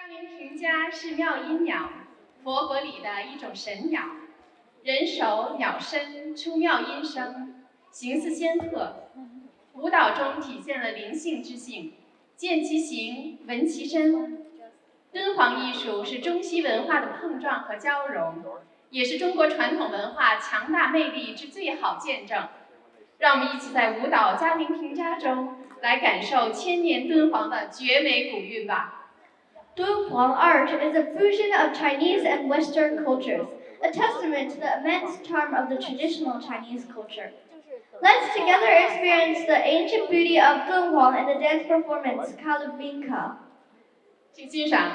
灵平家是妙音鸟，佛国里的一种神鸟。人首鸟身出妙音声，形似仙鹤。舞蹈中体现了灵性之性，见其形，闻其声。敦煌艺术是中西文化的碰撞和交融，也是中国传统文化强大魅力之最好见证。让我们一起在舞蹈嘉陵平家中来感受千年敦煌的绝美古韵吧。Dunhuang art is a fusion of Chinese and Western cultures, a testament to the immense charm of the traditional Chinese culture. Let's together experience the ancient beauty of Dunhuang in the dance performance Kalavinka. 请欣赏